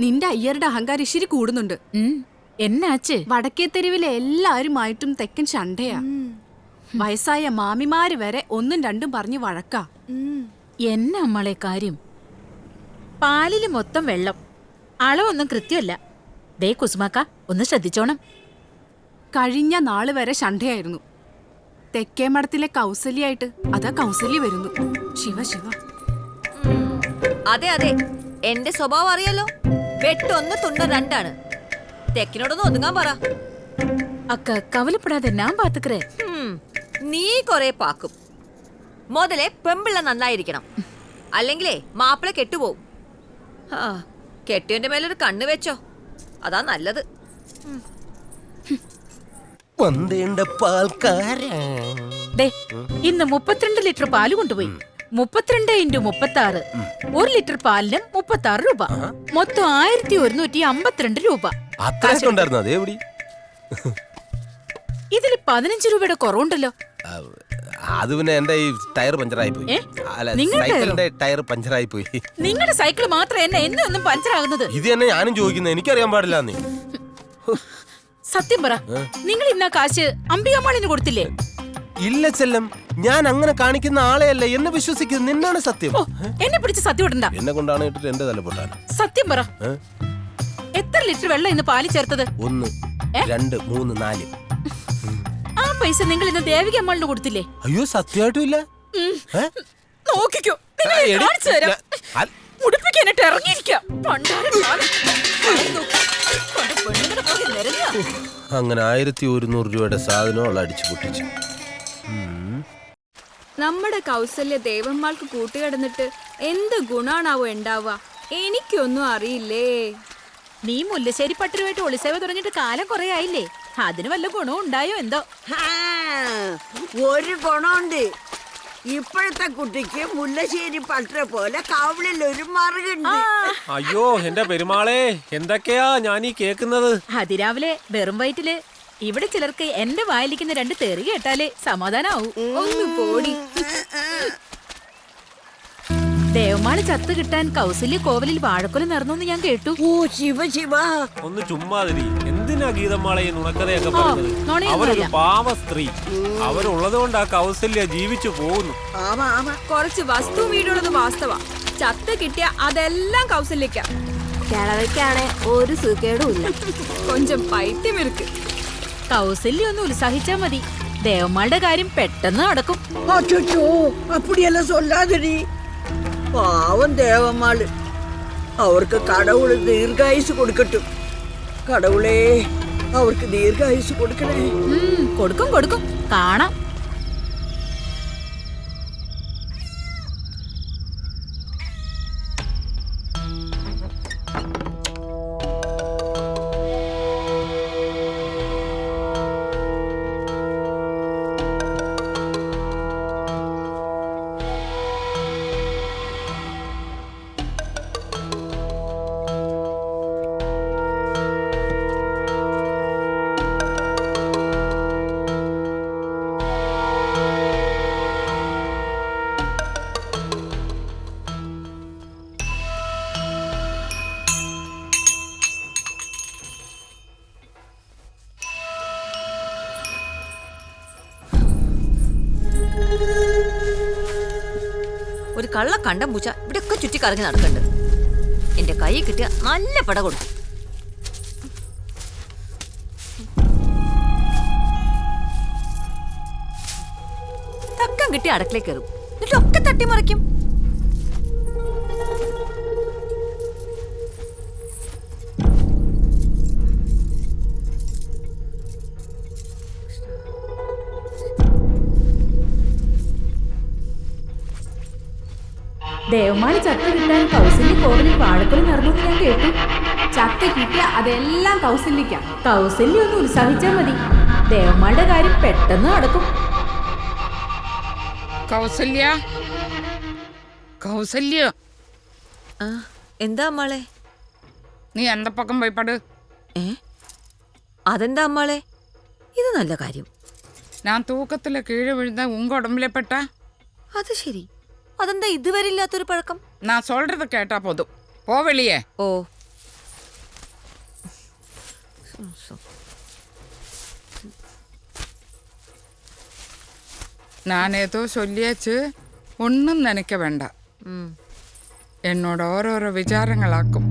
നിന്റെ അയ്യരുടെ അഹങ്കാരം ഇച്ചിരി കൂടുന്നുണ്ട്. എന്നാച്ച്? വടക്കേ തെരുവിലെ എല്ലാരുമായിട്ടും തെക്കൻ ശണ്ടയാ. വയസ്സായ മാമിമാര് വരെ ഒന്നും രണ്ടും പറഞ്ഞ് വഴക്കാ. എന്നാ അമ്മളെ കാര്യം? പാലില് മൊത്തം വെള്ളം, അളവൊന്നും കൃത്യമല്ല. ദേ കുസുമാക്ക, ഒന്ന് ശ്രദ്ധിച്ചോണം. കഴിഞ്ഞ നാള് വരെ ശണ്ടയായിരുന്നു. തെക്കേ മഠത്തിലെ കൗസല്യായിട്ട് അതാ കൗസല്യ വരുന്നു. ശിവ ശിവ. അതെ അതെ, എന്റെ സ്വഭാവം അറിയാലോ. വെട്ടൊന്ന് തുണ്ട രണ്ടാണ്. തെക്കിനോടൊന്ന് ഒതുങ്ങാൻ പറ. അക്ക കവലപ്പെടാതെ ഞാൻ പാത്തുക്കറേ. നീ കൊറേ പാക്കും. മുതലേ പെമ്പിള്ള നന്നായിരിക്കണം, അല്ലെങ്കിലേ മാപ്പിള കെട്ടുപോകും. കെട്ടിയന്റെ മേലൊരു കണ്ണ് വെച്ചോ, അതാ നല്ലത്. ഇന്ന് 32 ലിറ്റർ പാല് കൊണ്ടുപോയി. 32 × 36, 1 ലിറ്റർ പാലിന് 36 രൂപ. മൊത്തം 1152 രൂപ. ഇതില് 15 രൂപയുടെ കുറവുണ്ടല്ലോ. അത് പിന്നെ എന്റെ ഈ ടയർ പഞ്ചറായി പോയി. ടയർ പഞ്ചറായി പോയി. നിങ്ങളുടെ സൈക്കിൾ മാത്രം എന്നെ എന്നും പഞ്ചറാകുന്നത്. ഇത് തന്നെ ഞാനും ചോദിക്കുന്നത്, എനിക്കറിയാൻ പാടില്ല. നീ സത്യം പറ, നിങ്ങൾ ഇന്ന കാശ് അംബികമാളിന് കൊടുത്തില്ലേ? ഇല്ല ചെല്ലം, ഞാൻ അങ്ങനെ കാണിക്കുന്ന ആളെയല്ല. എന്നെ വിശ്വസിക്കുന്നത്, നിന്നാണ് സത്യം. എന്നെ പിടിച്ച് സത്യം ഇടണ്ട. എന്നെ കൊണ്ടാണ് ഇട്ടിട്ട് എന്റെ തല പൊട്ടാൻ. സത്യം പറ, എത്ര ലിറ്റർ വെള്ളം ഇന്ന് പാലിൽ ചേർത്തത്? 1 2 3 4. ആ പൈസ നിങ്ങൾ ഇന്ന് ദേവിക അമ്മാളിന് കൊടുത്തില്ലേ? അയ്യോ, സത്യമായിട്ടും ഇല്ല. നോക്കിക്കോ, കാണിച്ചു തരാം. ഉടുപ്പിക്കാനായിട്ട് ഇറങ്ങിയിരിക്കാം. അങ്ങനെ 1100 രൂപയുടെ സാധനം അവൾ അടിച്ചു പൊട്ടിച്ചു. നമ്മുടെ കൗസല്യ ദേവന്മാർക്ക് കൂട്ടുകിടന്നിട്ട് എന്ത് ഗുണാണാവോ ഉണ്ടാവുക? എനിക്കൊന്നും അറിയില്ലേ. നീ മുല്ലശ്ശേരി പട്ടരുമായിട്ട് ഒളിസേവ തുടങ്ങിയിട്ട് കാലം കുറെ ആയില്ലേ? അതിന് വല്ല ഗുണവും ഉണ്ടായോ എന്തോ? ഒരു ഗുണമുണ്ട്. ഇപ്പോഴത്തെ കുട്ടിക്ക് മുല്ലശ്ശേരി പട്ടര പോലെ കവിളിൽ ഒരു മറുകുണ്ട്. അയ്യോ എന്റെ പെരുമാളെ, എന്തൊക്കെയാ ഞാൻ ഈ കേക്കുന്നത്? അതിരാവിലെ വെറും വയറ്റില് ഇവിടെ ചിലർക്ക് എന്റെ വായിലിരിക്കുന്ന 2 തെറി കേട്ടാലേ സമാധാനാവൂ. ഒന്ന് പോടി. ദേവമാള് ചത്ത് കിട്ടാൻ കൗസല്യ കോവലിൽ വാഴക്കൊല നടന്നു ഞാൻ കേട്ടു. ഓ ശിവ ശിവ. ഒന്ന് ചുമ്മാതിരി. എന്തിനാ ഗീതമാളെ ഈ നുണക്കഥയൊക്കെ പറഞ്ഞത്? അവരൊരു പാവ സ്ത്രീ. അവരുള്ളത് കൊണ്ട് ആ കൗസല്യ ജീവിച്ചു പോകുന്നു. കുറച്ച് വസ്തു വീടുള്ളത് വാസ്തവ. ചത്ത് കിട്ടിയ അതെല്ലാം കൗസല്യക്ക. കിളവയ്ക്കാണെ ഒരു സുഖേടും ഇല്ല. കൊഞ്ചം പൈത്യം ഇருக்கு. കൗസല്യ ഒന്ന് ഉത്സാഹിച്ചാ മതി. ദേവമാളുടെ കാര്യം പെട്ടെന്ന് നടക്കും. അച്ചോ, അപ്പടിയെല്ലാം சொல்லாதடி. പാവം ദേവന്മാള്. അവർക്ക് കടവുള് ദീർഘായുസ് കൊടുക്കട്ടും. കടവുളേ, അവർക്ക് ദീർഘായുസ് കൊടുക്കണേ. കൊടുക്കും കൊടുക്കും, കാണാം. ഒരു കള്ള കണ്ടം പൂച്ച ഇവിടെയൊക്കെ ചുറ്റിക്കറങ്ങി നടക്കുന്നുണ്ട്. എന്റെ കൈ കിട്ടിയ നല്ല പട കൊടുക്കും. തക്കം കിട്ടി അടുക്കളയിൽ കയറും, എന്നിട്ടൊക്കെ തട്ടിമറിക്കും. ദേവമാള് ചത്ത് കിട്ടാൻ കൗസല്യ കോവലിൽ വാഴക്കൊല നടന്നു ഞാൻ കേട്ടു. ചത്ത് കിട്ടിയ അതെല്ലാം കൗസല്യക്ക. കൗസല്യ ഒന്ന് ഉത്സാഹിച്ചാ മതി. ദേവമാളുടെ കാര്യം പെട്ടെന്ന് നടക്കും. കൗസല്യ, കൗസല്യ. എന്താ അമ്മാളെ? നീ എന്റെ പക്കം പോയി പട്. അതെന്താ അമ്മാളെ? ഇത് നല്ല കാര്യം. ഞാൻ തൂക്കത്തില് കീഴ് വീഴുന്ന ഉങ്ക ഉടമ്പിലെ പെട്ട. അത് ശരി. അതെന്താ ഇതുവരെ ഇല്ലാത്തൊരു പഴക്കം? ഞാൻ சொல்றது കേട്ടാ പോതും. പോ വെളിയേ. ഓ நான் ஏதோ சொல்லியாச்சு, ஒன்றும் நினைக்க வேண்டாம். என்னோட ஓரோரோ விசாரங்களாக்கும்.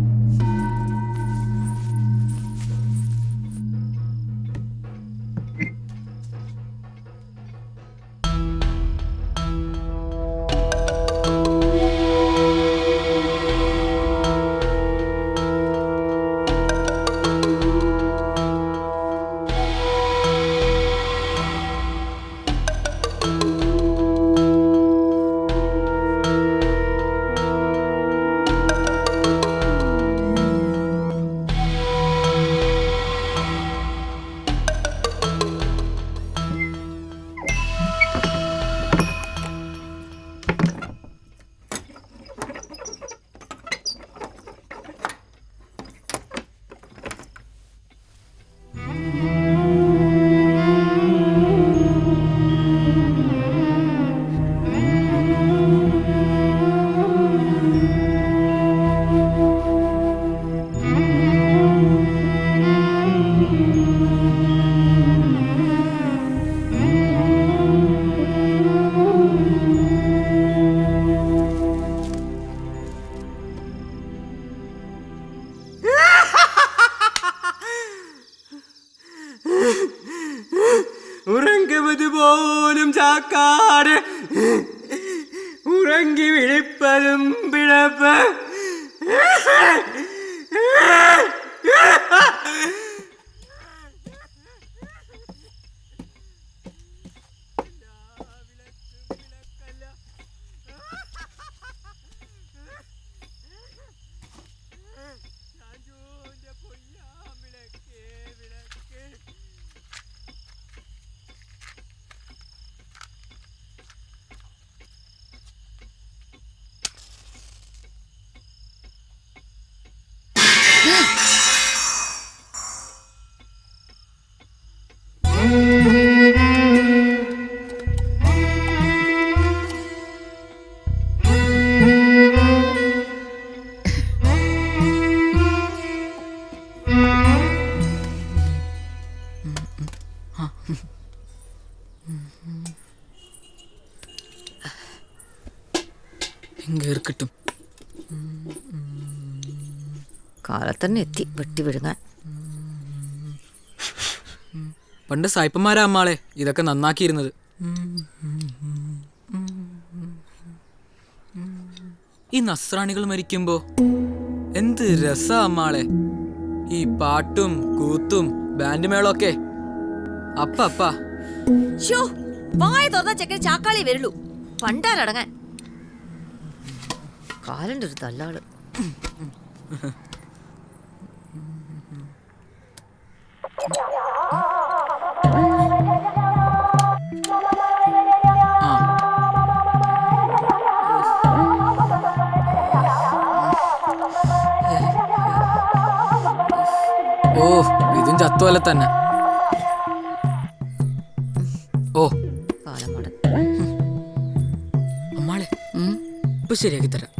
ഉറങ്ങുന്നത് പോലും ചാക്കാട്, ഉറങ്ങി വിളിപ്പതും പിഴപ്പ്. കിട്ടും. കാലത്തന്നെ എത്തി വെട്ടി വിഴുങ്ങാൻ. പണ്ട് സായിപ്പന്മാരാ അമ്മാളെ ഇതൊക്കെ നന്നാക്കിയിരുന്നത്. ഈ നസ്രാണികൾ മരിക്കുമ്പോ എന്ത് രസാ അമ്മാളെ, ഈ പാട്ടും കൂത്തും ബാൻഡ് മേളൊക്കെ. അപ്പ വായ തുറന്ന ചെക്കൻ ചാക്കാളി വരുള്ളൂ, പണ്ടാരടങ്ങാൻ. കാലന്റെ ഒരു തല്ലാള്. ഓ ഇതും ചത്തുപോലെ തന്നെ. ഓ കാലം അമ്മാളെ ഇപ്പൊ ശരിയാക്കി തരാം.